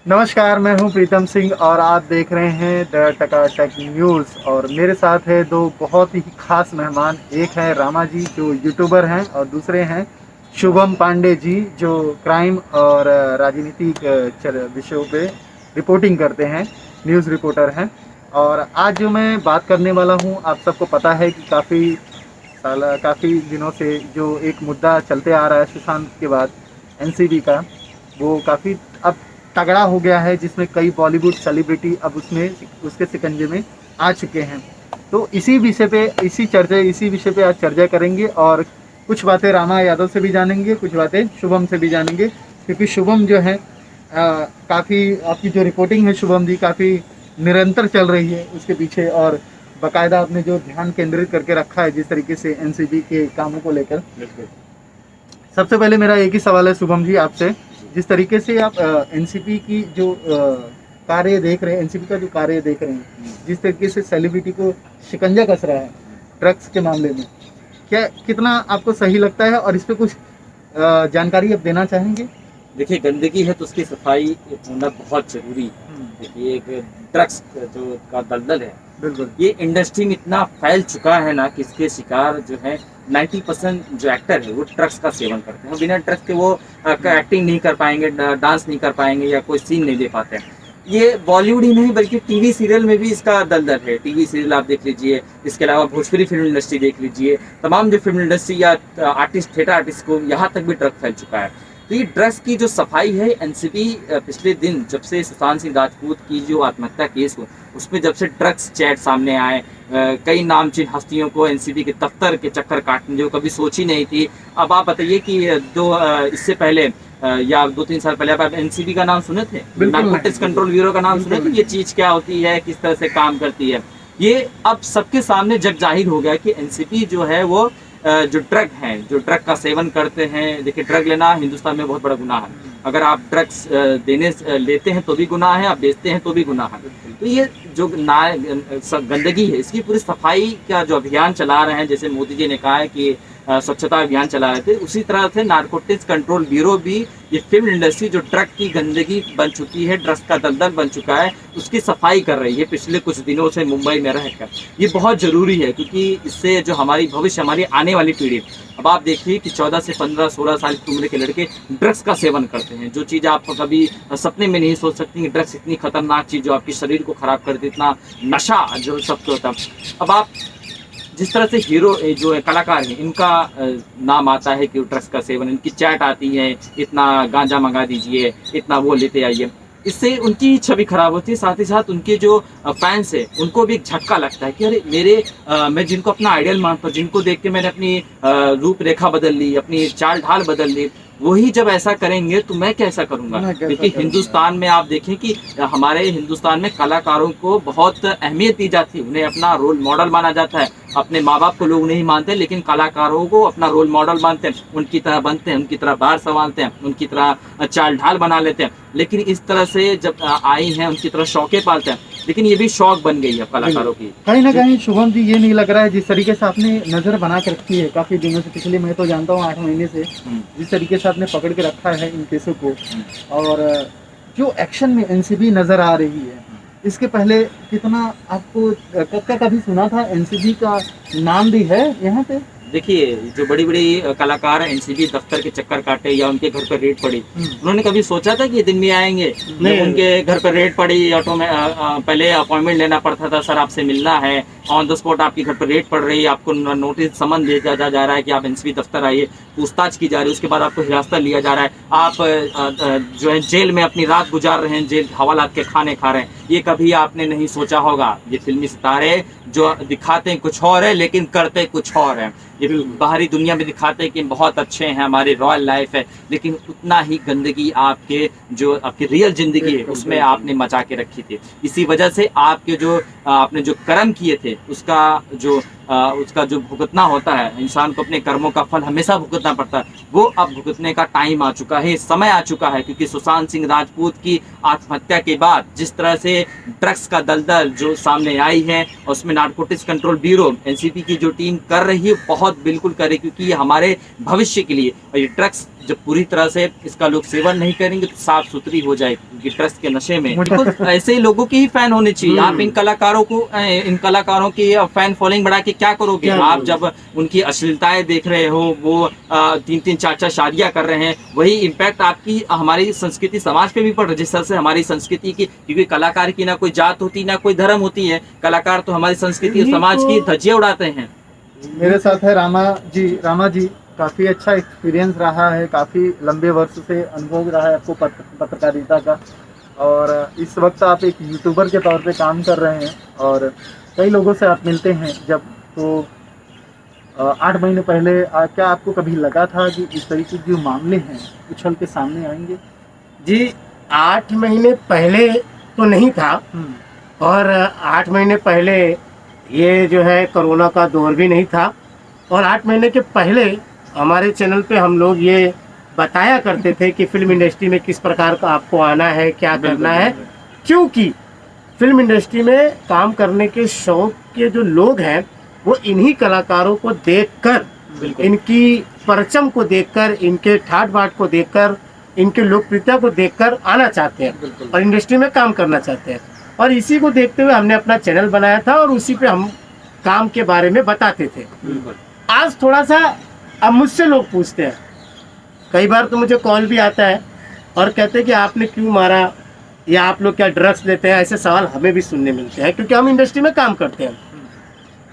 नमस्कार, मैं हूं प्रीतम सिंह और आप देख रहे हैं द टकाटक न्यूज़। और मेरे साथ है दो बहुत ही खास मेहमान। एक है रामा जी जो यूट्यूबर हैं और दूसरे हैं शुभम पांडे जी जो क्राइम और राजनीतिक विषयों पे रिपोर्टिंग करते हैं, न्यूज़ रिपोर्टर हैं। और आज जो मैं बात करने वाला हूं, आप सबको पता है कि काफ़ी दिनों से जो एक मुद्दा चलते आ रहा है सुशांत के बाद, एनसीबी का, वो काफ़ी अब तगड़ा हो गया है, जिसमें कई बॉलीवुड सेलिब्रिटी अब उसमें उसके शिकंजे में आ चुके हैं। तो इसी विषय पे आज चर्चा करेंगे और कुछ बातें रामा यादव से भी जानेंगे, कुछ बातें शुभम से भी जानेंगे, क्योंकि शुभम जो है काफ़ी, आपकी जो रिपोर्टिंग है शुभम जी, काफ़ी निरंतर चल रही है उसके पीछे, और बाकायदा आपने जो ध्यान केंद्रित करके रखा है जिस तरीके से एनसीबी के कामों को लेकर। सबसे पहले मेरा एक ही सवाल है शुभम जी आपसे, जिस तरीके से आप एनसीपी की जो कार्य देख रहे हैं, एनसीपी का जो कार्य देख रहे हैं, जिस तरीके से सेलिब्रिटी को शिकंजा कस रहा है ड्रग्स के मामले में, क्या कितना आपको सही लगता है और इस पे कुछ जानकारी आप देना चाहेंगे? देखिए, गंदगी है तो उसकी सफाई होना बहुत जरूरी है। देखिए, एक ड्रग्स जो का दलदल है, बिल्कुल। ये इंडस्ट्री में इतना फैल चुका है ना कि इसके शिकार जो है 90% जो एक्टर है वो ड्रग्स का सेवन करते हैं। बिना ड्रग्स के वो एक्टिंग नहीं कर पाएंगे, डांस नहीं कर पाएंगे या कोई सीन नहीं दे पाते हैं। ये बॉलीवुड ही नहीं बल्कि टीवी सीरियल में भी इसका दलदल है। टीवी सीरियल आप देख लीजिए, इसके अलावा भोजपुरी फिल्म इंडस्ट्री देख लीजिए, तमाम जो फिल्म इंडस्ट्री या आर्टिस्ट, थिएटर आर्टिस्ट को यहाँ तक भी ड्रग फैल चुका है। तो ये ड्रग्स की जो सफाई है, एनसीबी पिछले दिन जब से सुशांत सिंह राजपूत की जो आत्महत्या केस हो, उसमें जब से ड्रग्स चैट सामने आए, कई नामचीन हस्तियों को एनसीबी के दफ्तर के चक्कर काटने जो कभी सोची नहीं थी। अब आप बताइए कि इससे पहले या 2-3 साल पहले आप एनसीबी का नाम सुने थे? नारकोटिक्स कंट्रोल ब्यूरो का नाम सुने थे? ये चीज क्या होती है, किस तरह से काम करती है, ये अब सबके सामने जग जाहिर हो गया कि एनसीबी जो है वो जो ड्रग हैं, जो ड्रग का सेवन करते हैं। देखिए, ड्रग लेना हिंदुस्तान में बहुत बड़ा गुनाह है। अगर आप ड्रग्स लेते हैं तो भी गुनाह है, आप बेचते हैं तो भी गुनाह है। तो ये जो गंदगी है, इसकी पूरी सफाई का जो अभियान चला रहे हैं, जैसे मोदी जी ने कहा है कि स्वच्छता अभियान चला रहे थे, उसी तरह से नारकोटिक्स कंट्रोल ब्यूरो भी ये फिल्म इंडस्ट्री जो ड्रग की गंदगी बन चुकी है, ड्रग्स का दलदल बन चुका है, उसकी सफाई कर रही है पिछले कुछ दिनों से मुंबई में रहकर। ये बहुत ज़रूरी है क्योंकि इससे जो हमारी भविष्य, हमारी आने वाली पीढ़ी, अब आप देखिए कि 14 से 15-16 साल की उम्र के लड़के ड्रग्स का सेवन करते हैं, जो चीज़ आप कभी सपने में नहीं सोच सकती कि ड्रग्स इतनी खतरनाक चीज़ जो आपके शरीर को खराब कर दे, इतना नशा जो सबको होता। अब आप जिस तरह से हीरो जो है कलाकार हैं, इनका नाम आता है कि ड्रग्स का सेवन, इनकी चैट आती है, इतना गांजा मंगा दीजिए, इतना वो लेते आइए, इससे उनकी छवि खराब होती है। साथ ही साथ उनके जो फैंस है उनको भी एक झटका लगता है कि अरे मैं जिनको अपना आइडियल मानता हूँ, जिनको देख के मैंने अपनी रूपरेखा बदल ली, अपनी चाल ढाल बदल ली, वही जब ऐसा करेंगे तो मैं कैसा करूंगा। क्योंकि हिंदुस्तान में आप देखें कि हमारे हिंदुस्तान में कलाकारों को बहुत अहमियत दी जाती है, उन्हें अपना रोल मॉडल माना जाता है। अपने माँ बाप को लोग नहीं मानते, लेकिन कलाकारों को अपना रोल मॉडल मानते हैं, उनकी तरह बनते हैं, उनकी तरह बार संभालते हैं, उनकी तरह चाल ढाल बना लेते हैं। लेकिन इस तरह से जब आई हैं, उनकी तरह शौकें पालते हैं, लेकिन ये भी शौक बन गई है कलाकारों की। कहीं ना कहीं शुभम जी, ये नहीं लग रहा है जिस तरीके से आपने नजर बना के रखी है काफी दिनों से, पिछले मैं तो जानता हूँ 8 महीने से, जिस तरीके से आपने पकड़ के रखा है इन केसों को, और जो एक्शन में एनसीबी नजर आ रही है, इसके पहले कितना आपको कभी सुना था? एनसीबी का नाम भी है यहाँ पे? देखिए, जो बड़ी बड़ी कलाकार एनसीबी दफ्तर के चक्कर काटे या उनके घर पर रेड पड़ी, उन्होंने कभी सोचा था कि ये दिन भी आएंगे? नहीं, उनके घर पर रेड पड़ी, ऑटो में पहले अपॉइंटमेंट लेना पड़ता था, सर आपसे मिलना है, ऑन द स्पॉट आपके घर पर रेड पड़ रही है, आपको नोटिस समन भेजा जा रहा है कि आप एनसीबी दफ्तर आइए, पूछताछ की जा रही है, उसके बाद आपको हिरासत लिया जा रहा है, आप जो है जेल में अपनी रात गुजार रहे हैं, जेल हवालात के खाने खा रहे हैं। ये कभी आपने नहीं सोचा होगा। ये फिल्मी सितारे जो दिखाते हैं कुछ और है, लेकिन करते कुछ और है। ये बाहरी दुनिया में दिखाते हैं कि बहुत अच्छे हैं, हमारी रॉयल लाइफ है, लेकिन उतना ही गंदगी आपके जो आपकी रियल जिंदगी है उसमें आपने मचा के रखी थी। इसी वजह से आपके जो आपने जो कर्म किए थे उसका जो भुगतना होता है, इंसान को अपने कर्मों का फल हमेशा भुगतना पड़ता है, वो अब भुगतने का टाइम आ चुका है, समय आ चुका है। क्योंकि सुशांत सिंह राजपूत की आत्महत्या के बाद जिस तरह से ड्रग्स का दलदल जो सामने आई है, और उसमें नारकोटिक्स कंट्रोल ब्यूरो एनसीबी की जो टीम कर रही है, बहुत बहुत बिल्कुल करें, क्योंकि ये हमारे भविष्य के लिए। और ये ड्रग्स जब पूरी तरह से इसका लोग सेवन नहीं करेंगे तो साफ सुथरी हो जाएगी, क्योंकि ड्रग्स के नशे में बिल्कुल ऐसे ही लोगों की ही फैन होने चाहिए। आप इन कलाकारों की फैन फॉलोइंग बढ़ा के क्या करोगे? आप जब उनकी अश्लीलताएं देख रहे हो, वो 3-3 4-4 शादियां कर रहे हैं, वही इम्पैक्ट आपकी हमारी संस्कृति समाज पे भी पड़ रहा है। जिस तरह से हमारी संस्कृति की, क्योंकि कलाकार की ना कोई जात होती ना कोई धर्म होती है, कलाकार तो हमारी संस्कृति और समाज की धज्जियां उड़ाते हैं। मेरे साथ है रामा जी, काफ़ी अच्छा एक्सपीरियंस रहा है, काफ़ी लंबे वर्ष से अनुभव रहा है आपको पत्रकारिता का, और इस वक्त आप एक यूट्यूबर के तौर पे काम कर रहे हैं और कई लोगों से आप मिलते हैं जब, तो 8 महीने पहले क्या आपको कभी लगा था कि इस तरीके के जो मामले हैं उछल के सामने आएंगे? जी, 8 महीने पहले तो नहीं था, और 8 महीने पहले ये जो है कोरोना का दौर भी नहीं था, और 8 महीने के पहले हमारे चैनल पे हम लोग ये बताया करते थे कि फिल्म इंडस्ट्री में किस प्रकार का आपको आना है, क्या करना है, क्योंकि फिल्म इंडस्ट्री में काम करने के शौक के जो लोग हैं वो इन्हीं कलाकारों को देखकर, इनकी परचम को देखकर, इनके ठाट बाट को देखकर, इनके लोकप्रियता को देखकर आना चाहते हैं और इंडस्ट्री में काम करना चाहते हैं। और इसी को देखते हुए हमने अपना चैनल बनाया था और उसी पे हम काम के बारे में बताते थे। आज थोड़ा सा अब मुझसे लोग पूछते हैं, कई बार तो मुझे कॉल भी आता है और कहते हैं कि आपने क्यों मारा, या आप लोग क्या ड्रग्स लेते हैं, ऐसे सवाल हमें भी सुनने मिलते हैं, क्योंकि हम इंडस्ट्री में काम करते हैं।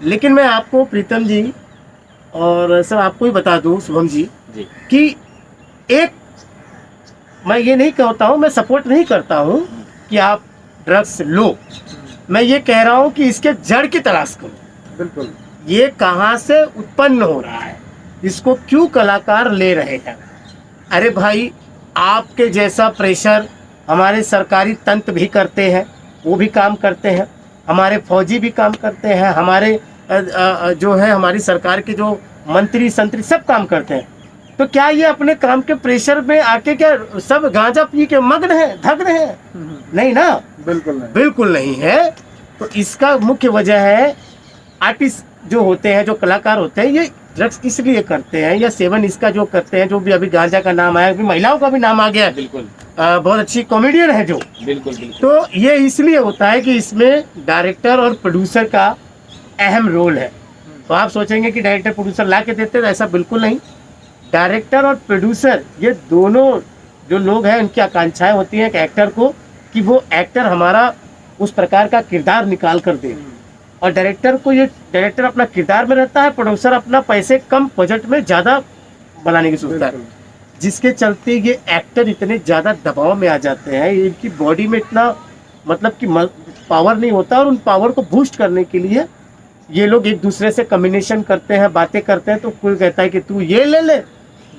लेकिन मैं आपको प्रीतम जी और सब आपको ही बता दूं, शुभम जी, कि एक मैं ये नहीं कहता हूँ, मैं सपोर्ट नहीं करता हूँ कि आप ड्रग्स लो, मैं ये कह रहा हूँ कि इसके जड़ की तलाश करो। बिल्कुल, ये कहाँ से उत्पन्न हो रहा है, इसको क्यों कलाकार ले रहे हैं। अरे भाई, आपके जैसा प्रेशर हमारे सरकारी तंत्र भी करते हैं, वो भी काम करते हैं, हमारे फौजी भी काम करते हैं, हमारे जो है हमारी सरकार के जो मंत्री संतरी सब काम करते हैं। तो क्या ये अपने काम के प्रेशर में आके क्या सब गांजा पी के मग्न है, धग्न है? नहीं ना, बिल्कुल नहीं है। तो इसका मुख्य वजह है आर्टिस्ट जो होते हैं, जो कलाकार होते हैं, ये ड्रग्स इसलिए करते हैं या सेवन इसका जो करते हैं, जो भी अभी गांजा का नाम आया, अभी महिलाओं का भी नाम आ गया है, बिल्कुल बहुत अच्छी कॉमेडियन है जो, बिल्कुल। तो ये इसलिए होता है कि इसमें डायरेक्टर और प्रोड्यूसर का अहम रोल है। तो आप सोचेंगे कि डायरेक्टर प्रोड्यूसर ला के देते हैं, ऐसा बिल्कुल नहीं। डायरेक्टर और प्रोड्यूसर ये दोनों जो लोग हैं, उनकी आकांक्षाएं होती हैं कि एक्टर को, कि वो एक्टर हमारा उस प्रकार का किरदार निकाल कर दे, और डायरेक्टर को, ये डायरेक्टर अपना किरदार में रहता है, प्रोड्यूसर अपना पैसे कम बजट में ज़्यादा बनाने की सोचता है, जिसके चलते ये एक्टर इतने ज़्यादा दबाव में आ जाते हैं, इनकी बॉडी में इतना मतलब कि पावर नहीं होता, और उन पावर को बूस्ट करने के लिए ये लोग एक दूसरे से कम्युनिकेशन करते हैं, बातें करते हैं। तो कोई कहता है कि तू ये ले ले,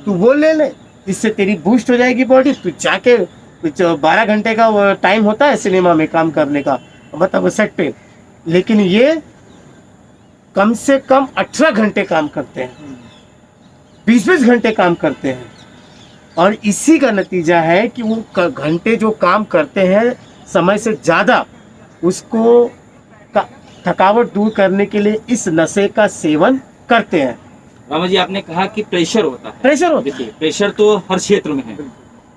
तू वो ले ले, इससे तेरी बूस्ट हो जाएगी बॉडी, तू जाके 12 घंटे का टाइम होता है सिनेमा में काम करने का, मतलब सेट पे, लेकिन ये कम से कम 18 घंटे काम करते हैं, 20-20 घंटे काम करते हैं, और इसी का नतीजा है कि वो घंटे जो काम करते हैं समय से ज़्यादा, उसको थकावट दूर करने के लिए इस नशे का सेवन करते हैं। रामा जी, आपने कहा कि प्रेशर होता है। देखिए, प्रेशर तो हर क्षेत्र में है,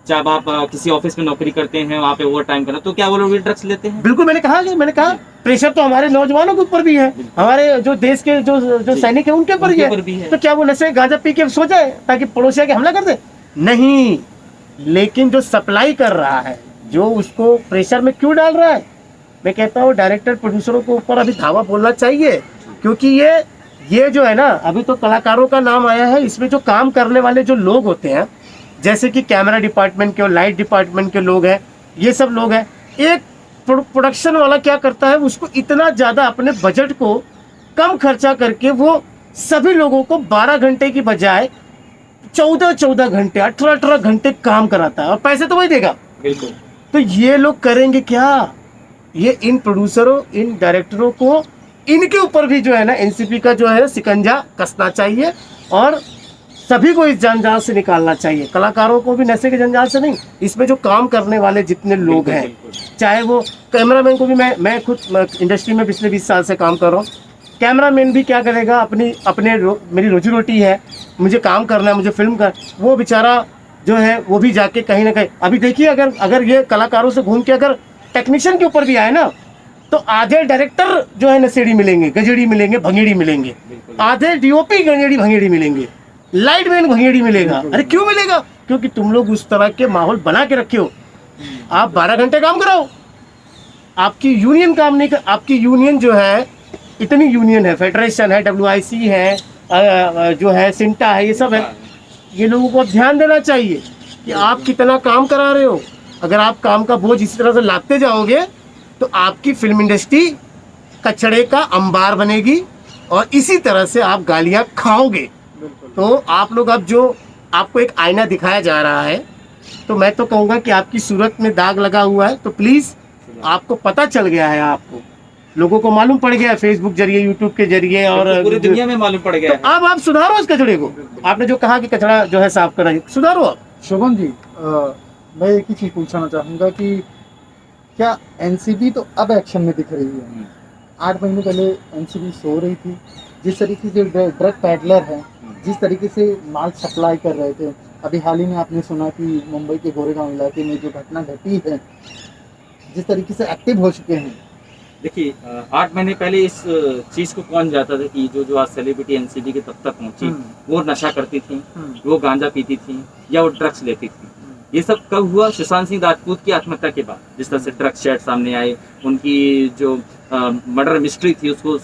चाहे आप किसी ऑफिस में नौकरी करते हैं, वहाँ पे ओवर टाइम करना, तो क्या वो लोग ड्रग्स लेते हैं? बिल्कुल, मैंने कहा प्रेशर तो हमारे नौजवानों के ऊपर भी है, हमारे जो देश के जो सैनिक है उनके ऊपर भी है। तो क्या वो नशे गांजा पी के सो जाए ताकि पड़ोसी आके हमला कर दे? नहीं, लेकिन जो सप्लाई कर रहा है, जो उसको प्रेशर में क्यों डाल रहा है, मैं कहता हूँ डायरेक्टर प्रोड्यूसरों के ऊपर अभी धावा बोलना चाहिए, क्योंकि ये जो है ना, अभी तो कलाकारों का नाम आया है, इसमें जो काम करने वाले जो लोग होते हैं, जैसे कि कैमरा डिपार्टमेंट के और लाइट डिपार्टमेंट के लोग हैं, ये सब लोग हैं। एक प्रोडक्शन वाला क्या करता है, उसको इतना ज़्यादा अपने बजट को कम खर्चा करके वो सभी लोगों को 12 घंटे की बजाय 14-14 घंटे, 18-18 घंटे काम कराता है, और पैसे तो वही देगा। बिल्कुल। तो ये लोग करेंगे क्या? ये इन प्रोड्यूसरों, इन डायरेक्टरों को, इनके ऊपर भी जो है ना एनसीपी का जो है शिकंजा कसना चाहिए, और सभी को इस जंजाल से निकालना चाहिए। कलाकारों को भी नशे के जंजाल से नहीं, इसमें जो काम करने वाले जितने लोग हैं, चाहे वो कैमरामैन को भी, मैं खुद इंडस्ट्री में पिछले 20 साल से काम कर रहा हूँ, कैमरामैन भी क्या करेगा, मेरी रोजी रोटी है, मुझे काम करना है, मुझे फिल्म कर, वो बेचारा जो है वो भी जाके कहीं ना कहीं, अभी देखिए अगर ये कलाकारों से घूम के अगर टेक्नीशियन के ऊपर भी आए ना, तो आधे डायरेक्टर जो है नशेड़ी मिलेंगे, गजेड़ी मिलेंगे, भंगेड़ी मिलेंगे, आधे डीओपी गजेड़ी भंगेड़ी मिलेंगे, लाइट मैन भंगेड़ी मिलेगा। अरे क्यों मिलेगा? क्योंकि तुम लोग उस तरह के माहौल बना के रखे हो। आप 12 घंटे काम कराओ, आपकी यूनियन काम नहीं कर, आपकी यूनियन जो है, इतनी यूनियन है, फेडरेशन है, WIC है, जो है सिंटा है, ये सब है। ये लोगों को अब ध्यान देना चाहिए कि आप कितना काम करा रहे हो। अगर आप काम का बोझ इसी तरह से लादते जाओगे तो आपकी फिल्म इंडस्ट्री कचड़े का अंबार बनेगी और इसी तरह से आप गालियां खाओगे। तो आप लोग अब जो आपको एक आईना दिखाया जा रहा है, तो मैं तो कहूँगा कि आपकी सूरत में दाग लगा हुआ है, तो प्लीज़, आपको पता चल गया है, आपको लोगों को मालूम पड़ गया है फेसबुक जरिए, यूट्यूब के जरिए, और पूरी दुनिया में मालूम पड़ गया तो अब आप सुधारो इस कचड़े को। आपने जो कहा कि कचड़ा जो है साफ करना, सुधारो आप। शुभम जी, मैं एक ही चीज़ पूछना चाहूँगा कि क्या एनसीबी तो अब एक्शन में दिख रही है? 8 महीने पहले एनसीबी सो रही थी। जिस तरीके से ड्रग पैडलर हैं, जिस तरीके से माल सप्लाई कर रहे थे, अभी हाल ही में आपने सुना कि मुंबई के गोरेगांव इलाके में जो घटना घटी है, जिस तरीके से एक्टिव हो चुके हैं। देखिए, 8 महीने पहले इस चीज़ को कौन जानता था कि जो आज सेलिब्रिटी एनसीबी के दफ्तर पहुंची, वो नशा करती थी, वो गांजा पीती थी, या वो ड्रग्स लेती थी। ये सब कब हुआ? सुशांत सिंह राजपूत की आत्महत्या के बाद। जिस तरह से ड्रग्स चैट सामने आए, उनकी जो मर्डर मिस्ट्री थी उसको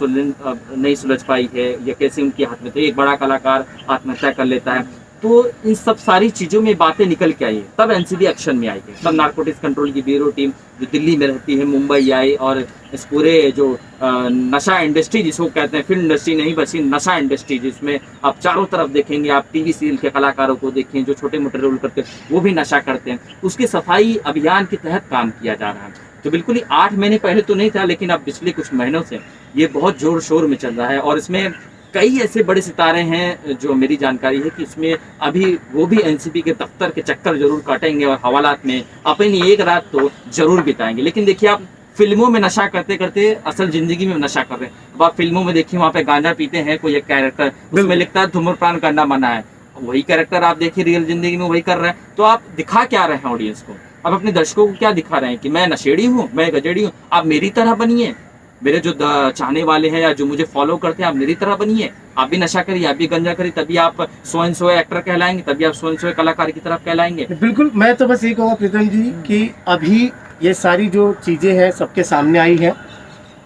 नहीं सुलझ पाई है, या कैसे उनके हाथ में, तो एक बड़ा कलाकार आत्महत्या कर लेता है। तो इन सब सारी चीज़ों में बातें निकल के आई है, तब एनसीबी एक्शन में आई है। तब नारकोटिक्स कंट्रोल की ब्यूरो टीम जो दिल्ली में रहती है, मुंबई आई, और इस पूरे जो नशा इंडस्ट्री जिसको कहते हैं, फिल्म इंडस्ट्री नहीं बल्कि नशा इंडस्ट्री, जिसमें आप चारों तरफ देखेंगे, आप टीवी सीरियल के कलाकारों को देखें जो छोटे मोटे रोल करते हैं, वो भी नशा करते हैं, उसकी सफाई अभियान के तहत काम किया जा रहा है। तो बिल्कुल ही 8 महीने पहले तो नहीं था, लेकिन अब पिछले कुछ महीनों से ये बहुत जोर शोर में चल रहा है। और इसमें कई ऐसे बड़े सितारे हैं जो मेरी जानकारी है कि इसमें अभी वो भी एनसीबी के दफ्तर के चक्कर जरूर काटेंगे और हवालात में अपनी एक रात तो जरूर बिताएंगे। लेकिन देखिए, आप फिल्मों में नशा करते करते असल जिंदगी में नशा कर रहे हैं। अब आप फिल्मों में देखिए, वहाँ पे गांजा पीते हैं, कोई एक कैरेक्टर, उसमें लिखता है धूम्रपान करना मना है, वही कैरेक्टर आप देखिए रियल जिंदगी में वही कर रहे हैं। तो आप दिखा क्या रहे हैं ऑडियंस को? आप अपने दर्शकों को क्या दिखा रहे हैं कि मैं नशेड़ी हूँ, मैं गजेड़ी हूँ, आप मेरी तरह बनिए। मेरे जो चाहने वाले हैं या जो मुझे फॉलो करते हैं, आप मेरी तरह बनिए, आप भी नशा करिए, आप भी गंजा करिए, तभी आप सो एंड सो एक्टर कहलाएंगे, तभी आप सो एंड सो कलाकार की तरफ कहलाएंगे। बिल्कुल, मैं तो बस ये कहूँगा प्रीतम जी कि अभी ये सारी जो चीज़ें हैं सबके सामने आई है,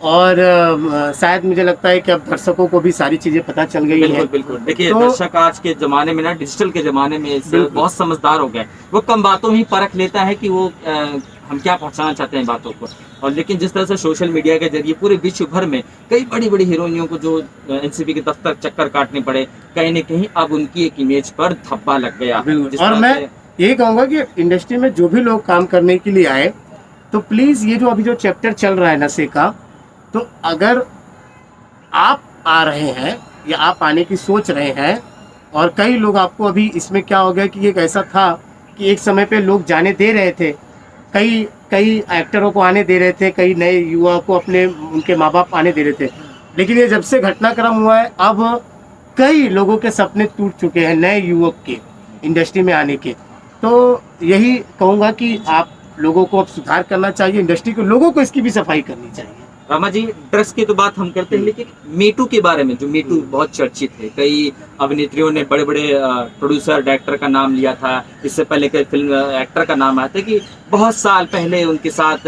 और शायद मुझे लगता है कि अब दर्शकों को भी सारी चीज़ें पता चल गई बिल्कुल, है। बिल्कुल। देखिए, तो दर्शक आज के ज़माने में ना, डिजिटल के ज़माने में इससे बहुत समझदार हो गए। वो कम बातों में ही परख लेता है कि वो हम क्या पहुंचाना चाहते हैं बातों को। और लेकिन जिस तरह से सोशल मीडिया के जरिए पूरे विश्व भर में कई बड़ी बड़ी हीरोइनियों को जो एनसीबी के दफ्तर चक्कर काटने पड़े, कहीं न कहीं अब उनकी एक इमेज पर धब्बा लग गया। और मैं यही कहूँगा कि इंडस्ट्री में जो भी लोग काम करने के लिए आए, तो प्लीज़ ये जो अभी जो चैप्टर चल रहा है नशे का, तो अगर आप आ रहे हैं या आप आने की सोच रहे हैं, और कई लोग आपको अभी इसमें क्या हो गया कि एक ऐसा था कि एक समय पे लोग जाने दे रहे थे, कई एक्टरों को आने दे रहे थे, कई नए युवा को अपने उनके माँ बाप आने दे रहे थे, लेकिन ये जब से घटनाक्रम हुआ है, अब कई लोगों के सपने टूट चुके हैं नए युवक के इंडस्ट्री में आने के। तो यही कहूँगा कि आप लोगों को अब सुधार करना चाहिए, इंडस्ट्री के लोगों को इसकी भी सफाई करनी चाहिए। रामा जी, ड्रग्स की तो बात हम करते हैं, लेकिन मीटू के बारे में, जो मीटू बहुत चर्चित है, कई अभिनेत्रियों ने, बड़े बड़े प्रोड्यूसर डायरेक्टर का नाम लिया था, इससे पहले कई फिल्म एक्टर का नाम आया था कि बहुत साल पहले उनके साथ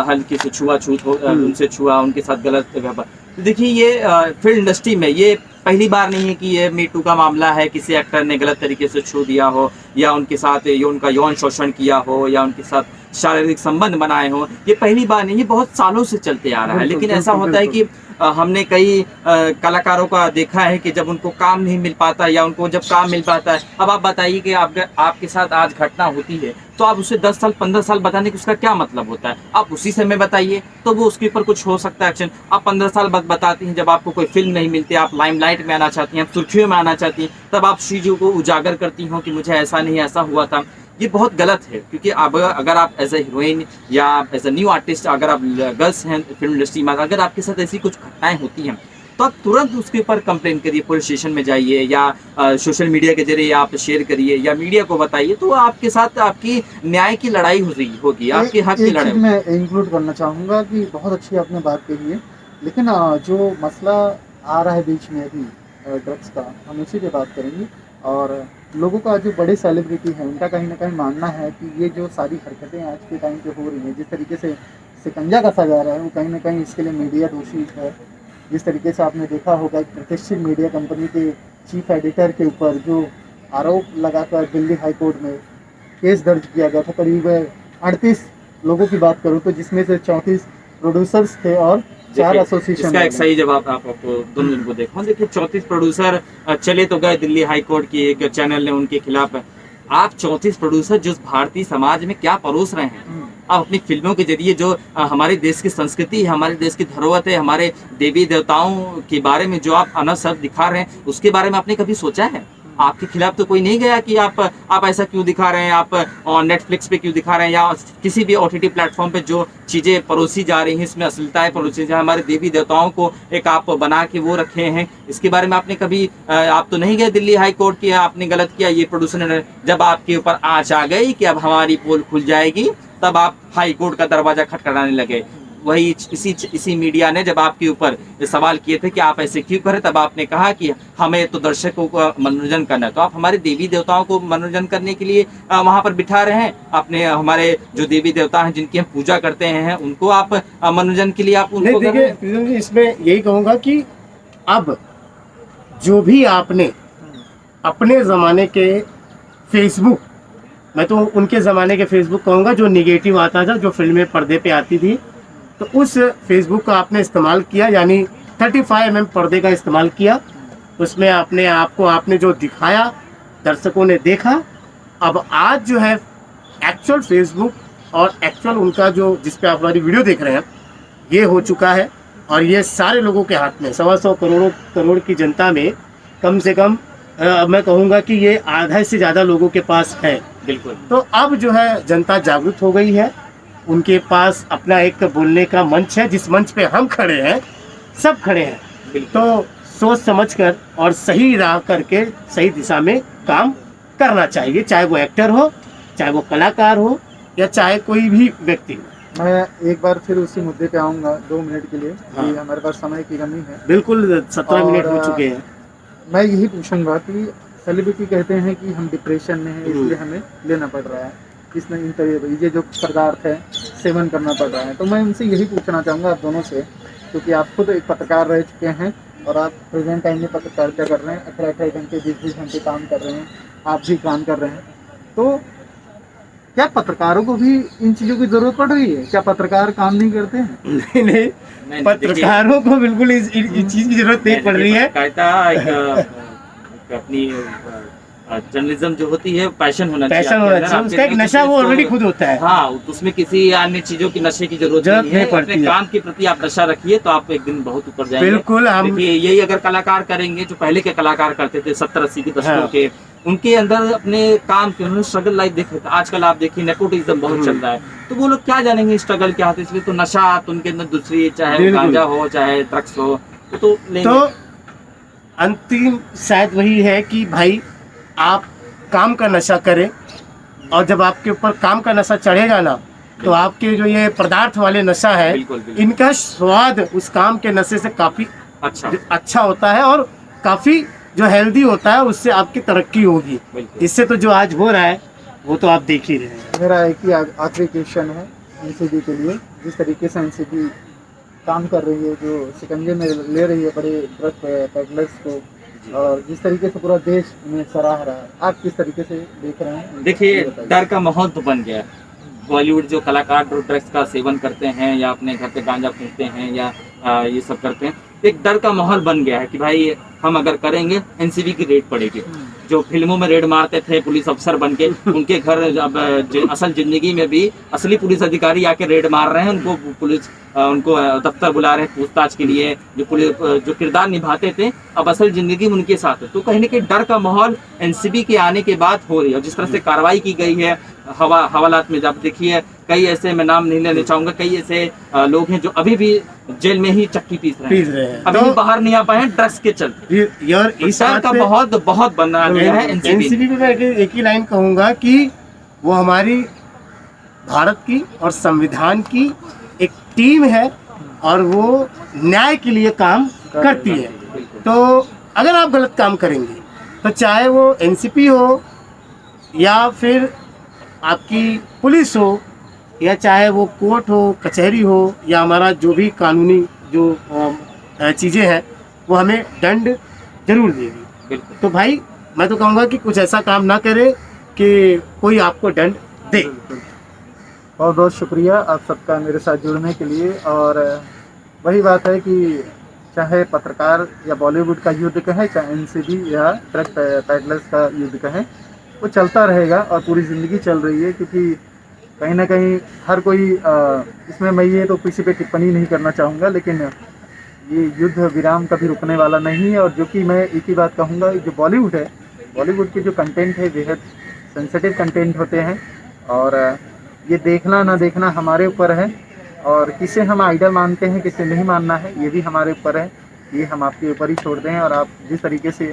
हल्की से छुआछूत उनसे छुआ, उनके साथ गलत व्यवहार। तो देखिए, ये फिल्म इंडस्ट्री में ये पहली बार नहीं है कि ये मीटू का मामला है, किसी एक्टर ने गलत तरीके से छू दिया हो, या उनके साथ उनका यौन शोषण किया हो, या उनके साथ शारीरिक संबंध बनाए हो। ये पहली बार नहीं, ये बहुत सालों से चलते आ रहा है। लेकिन ऐसा होता है कि हमने कई कलाकारों का देखा है कि जब उनको काम नहीं मिल पाता, या उनको जब काम मिल पाता है, अब आप बताइए कि आपके साथ आज घटना होती है, तो आप उसे 10 साल 15 साल बताने का उसका क्या मतलब होता है? आप उसी समय बताइए तो वो उसके ऊपर कुछ हो सकता है एक्शन। आप 15 साल बाद बताती हैं, जब आपको कोई फिल्म नहीं मिलती, आप लाइमलाइट में आना चाहती हैं, आप सुर्खियों में आना चाहती हैं, तब आप चीज़ों को उजागर करती हो कि मुझे ऐसा नहीं, ऐसा हुआ था। ये बहुत गलत है, क्योंकि अब अगर आप एज ए हीरोइन या एज ए न्यू आर्टिस्ट, अगर आप गर्ल्स हैं फिल्म इंडस्ट्री में, अगर आपके साथ ऐसी कुछ घटनाएं होती हैं तो आप तुरंत उसके ऊपर कंप्लेन करिए, पुलिस स्टेशन में जाइए या सोशल मीडिया के जरिए आप शेयर करिए या मीडिया को बताइए, तो आपके साथ आपकी न्याय की लड़ाई होगी, आपके हक की लड़ाई। मैं इंक्लूड करना चाहूँगा कि बहुत अच्छी आपने बात कही है, लेकिन जो मसला आ रहा है बीच में अभी ड्रग्स का, हम उसी पे बात करेंगे। और लोगों का जो बड़े सेलिब्रिटी हैं उनका कहीं ना कहीं मानना है कि ये जो सारी हरकतें आज के टाइम पे हो रही हैं, जिस तरीके से शिकंजा कसा जा रहा है, वो कहीं ना कहीं इसके लिए मीडिया दोषी है। जिस तरीके से आपने देखा होगा एक प्रतिष्ठित मीडिया कंपनी के चीफ एडिटर के ऊपर जो आरोप लगाकर दिल्ली हाई कोर्ट में केस दर्ज किया गया था, करीब 38 लोगों की बात करूं तो जिसमें से 34 प्रोड्यूसर्स थे और 4 एसोसिएशन। इसका एक सही जवाब आपको दोनों को देखो, देखिए 34 प्रोड्यूसर चले तो गए दिल्ली हाई कोर्ट की एक चैनल ने उनके खिलाफ। आप 34 प्रोड्यूसर जो भारतीय समाज में क्या परोस रहे हैं, आप अपनी फिल्मों के जरिए जो हमारे देश की संस्कृति है, हमारे देश की धरोहर है, हमारे देवी देवताओं के बारे में जो आप अनसर दिखा रहे हैं, उसके बारे में आपने कभी सोचा है? आपके खिलाफ तो कोई नहीं गया कि आप ऐसा क्यों दिखा रहे हैं, आप नेटफ्लिक्स पे क्यों दिखा रहे हैं, या किसी भी OTT प्लेटफॉर्म पे जो चीज़ें परोसी जा रही हैं, इसमें अश्लीलताएं परोसी जा, हमारे देवी देवताओं को एक आप बना के वो रखे हैं, इसके बारे में आपने कभी आप तो नहीं गए दिल्ली हाई कोर्ट की, आपने गलत किया, ये प्रोड्यूसर ने, जब आपके ऊपर आँच आ गई कि अब हमारी पोल खुल जाएगी, तब आप हाई कोर्ट का दरवाजा खटखटाने लगे। वही इसी मीडिया ने जब आपके ऊपर सवाल किए थे कि आप ऐसे क्यों करें, तब आपने कहा कि हमें तो दर्शकों को मनोरंजन करना है, तो आप हमारे देवी देवताओं को मनोरंजन करने के लिए वहां पर बिठा रहे हैं। आपने हमारे जो देवी देवता हैं जिनकी हम पूजा करते हैं उनको आप मनोरंजन के लिए आप उनको देखिए, इसमें यही कहूँगा कि अब जो भी आपने अपने ज़माने के फेसबुक, मैं तो उनके ज़माने के फेसबुक कहूँगा जो निगेटिव आता था, जो फिल्में पर्दे पे आती थी, तो उस फेसबुक का आपने इस्तेमाल किया, यानी 35 mm पर्दे का इस्तेमाल किया, उसमें अपने आप को आपने जो दिखाया दर्शकों ने देखा। अब आज जो है एक्चुअल फेसबुक और एक्चुअल उनका जो जिस पे आप हमारी वीडियो देख रहे हैं, ये हो चुका है और ये सारे लोगों के हाथ में, 125 करोड़ की जनता में कम से कम मैं कहूँगा कि ये आधा से ज़्यादा लोगों के पास है। बिल्कुल। तो अब जो है जनता जागरूक हो गई है, उनके पास अपना एक बोलने का मंच है, जिस मंच पे हम खड़े हैं, सब खड़े हैं। तो सोच समझकर और सही राह करके सही दिशा में काम करना चाहिए, चाहे वो एक्टर हो, चाहे वो कलाकार हो, या चाहे कोई भी व्यक्ति हो। मैं एक बार फिर उसी मुद्दे पे आऊँगा 2 मिनट के लिए। हाँ। हमारे पास समय की कमी है। बिल्कुल, 17 मिनट हो चुके हैं। मैं यही पूछूंगा कि सेलिब्रिटी कहते हैं कि हम डिप्रेशन में हैं, इसलिए हमें लेना पड़ रहा है, इसमें ये जो पदार्थ है सेवन करना पड़ रहा है। तो मैं उनसे यही पूछना चाहूँगा आप दोनों से, क्योंकि आप खुद एक पत्रकार रह चुके हैं और आप प्रेजेंट टाइम में पत्रकारिता कर रहे हैं, 18 घंटे 20 घंटे काम कर रहे हैं, आप भी काम कर रहे हैं। तो क्या पत्रकारों को भी इन चीज़ों की ज़रूरत पड़ रही है? क्या पत्रकार काम नहीं करते हैं? नहीं, पत्रकारों को बिल्कुल इस चीज़ की जरूरत नहीं पड़ रही है। अपनी जर्नलिज्म जो होती है पैशन होना चाहिए, उसका एक नशा वो ऑलरेडी खुद होता है। हाँ, उसमें किसी अन्य चीजों की नशे की जरूरत नहीं है। अपने काम के प्रति आप नशा रखिए तो आप एक दिन बहुत ऊपर जाएंगे। बिल्कुल। देखिए, यही अगर कलाकार करेंगे, जो पहले के कलाकार करते थे 70-80 के दशकों के, उनके अंदर अपने काम के उन्होंने स्ट्रगल लाइफ देखे थे। आजकल आप देखिए नेपोटिज्म बहुत चल रहा है, तो वो लोग क्या जानेंगे स्ट्रगल क्या होता है। इसलिए तो नशा तो उनके अंदर दूसरी, चाहे गांजा हो चाहे ड्रग्स हो, तो अंतिम शायद वही है कि भाई आप काम का नशा करें, और जब आपके ऊपर काम का नशा चढ़ेगा ना, तो आपके जो ये पदार्थ वाले नशा है, इनका स्वाद उस काम के नशे से काफी अच्छा होता है और काफी जो हेल्दी होता है, उससे आपकी तरक्की होगी। इससे तो जो आज हो रहा है वो तो आप देख ही रहे हैं। मेरा एक ही आखिरी क्वेश्चन है एनसीबी के लिए। जिस तरीके से एनसीबी काम कर रही है, जो शिकंजे में ले रही है बड़े ड्रग पेडलर्स को, और जिस तरीके से पूरा देश में सराह रहा है, आप किस तरीके से देख रहे हैं? देखिए, डर का माहौल तो बन गया है। बॉलीवुड जो कलाकार ड्रग्स का सेवन करते हैं या अपने घर पे गांजा फूंकते हैं या ये सब करते हैं, एक डर का माहौल बन गया है कि भाई हम अगर करेंगे एनसीबी की रेड पड़ेगी। जो फिल्मों में रेड मारते थे पुलिस अफसर बन के, उनके घर अब असल जिंदगी में भी असली पुलिस अधिकारी आके रेड मार रहे हैं, उनको दफ्तर बुला रहे हैं पूछताछ के लिए। जो किरदार निभाते थे अब असल जिंदगी में उनके साथ है। तो कहीं ना कहीं डर का माहौल एनसीबी के आने के बाद हो रही है। और जिस तरह से कार्रवाई की गई है, हवालात में जब देखिए कई ऐसे, मैं नाम नहीं लेना चाहूंगा, कई ऐसे लोग हैं जो अभी भी जेल में ही चक्की पीस रहे हैं, अभी भी बाहर नहीं आ पाए हैं ड्रग्स के चलते। यार इस सर का बहुत बहुत बना गया है एनसीबी पे मैं एक ही लाइन कहूंगा कि वो हमारी भारत की और संविधान की एक टीम है और वो न्याय के लिए काम करती है। तो अगर आप गलत काम करेंगे तो चाहे वो एनसीपी हो या फिर आपकी पुलिस हो या चाहे वो कोर्ट हो, कचहरी हो या हमारा जो भी कानूनी जो चीज़ें हैं वो हमें दंड जरूर देगी। तो भाई मैं तो कहूँगा कि कुछ ऐसा काम ना करे कि कोई आपको दंड दे। बहुत बहुत शुक्रिया आप सबका मेरे साथ जुड़ने के लिए। और वही बात है कि चाहे पत्रकार या बॉलीवुड का युद्ध कहें, चाहे एनसीबी या ट्रक पैडलर्स का युद्ध कहें, वो चलता रहेगा और पूरी ज़िंदगी चल रही है। क्योंकि कहीं ना कहीं हर कोई इसमें मैं ये तो किसी पे टिप्पणी नहीं करना चाहूँगा, लेकिन ये युद्ध विराम कभी रुकने वाला नहीं है। और जो कि मैं एक ही बात कहूँगा, जो बॉलीवुड है, बॉलीवुड के जो कंटेंट है बेहद सेंसिटिव कंटेंट होते हैं और ये देखना ना देखना हमारे ऊपर है। और किसे हम आइडल मानते हैं, किसे नहीं मानना है, ये भी हमारे ऊपर है। ये हम आपके ऊपर ही छोड़ते हैं। और आप जिस तरीके से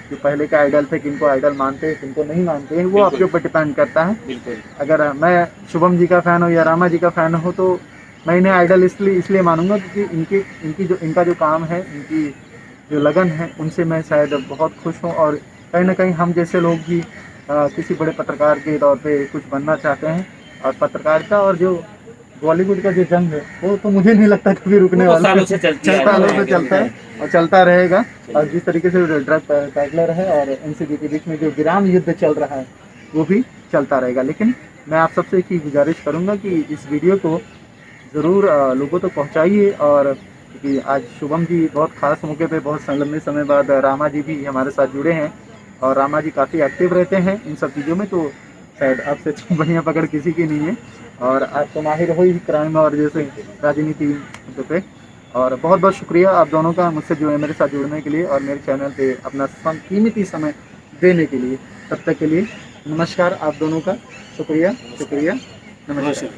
जो पहले के आइडल थे, किनको आइडल मानते हैं, किनको नहीं मानते हैं, वो आपके ऊपर डिपेंड करता है। अगर मैं शुभम जी का फ़ैन हो या रामा जी का फ़ैन हो तो मैं इन्हें आइडल इसलिए मानूंगा क्योंकि इनका जो काम है, इनकी जो लगन है, उनसे मैं शायद बहुत खुश हूँ। और कहीं ना कहीं हम जैसे लोग भी किसी बड़े पत्रकार के तौर पे कुछ बनना चाहते हैं। और पत्रकारिता और जो बॉलीवुड का जो जंग है वो तो मुझे नहीं लगता कभी रुकने वाला, सालों से चलता है और चलता रहेगा। और जिस तरीके से ड्रग पैडलर है और एनसीबी के बीच में जो विराम युद्ध चल रहा है वो भी चलता रहेगा। लेकिन मैं आप सबसे एक ही गुजारिश करूँगा कि इस वीडियो को ज़रूर लोगों तक पहुँचाइए। और क्योंकि आज शुभम जी बहुत ख़ास मौके पे बहुत लंबे समय बाद रामा जी भी हमारे साथ जुड़े हैं और रामा जी काफ़ी एक्टिव रहते हैं इन सब चीज़ों में, तो शायद आपसे बढ़िया पकड़ किसी की नहीं है। और आप तो माहिर हो ही क्राइम और जैसे राजनीति मुद्दों पे। और बहुत बहुत शुक्रिया आप दोनों का मुझसे जो है मेरे साथ जुड़ने के लिए और मेरे चैनल पे अपना कीमती समय देने के लिए। तब तक के लिए नमस्कार आप दोनों का, शुक्रिया नमस्कार।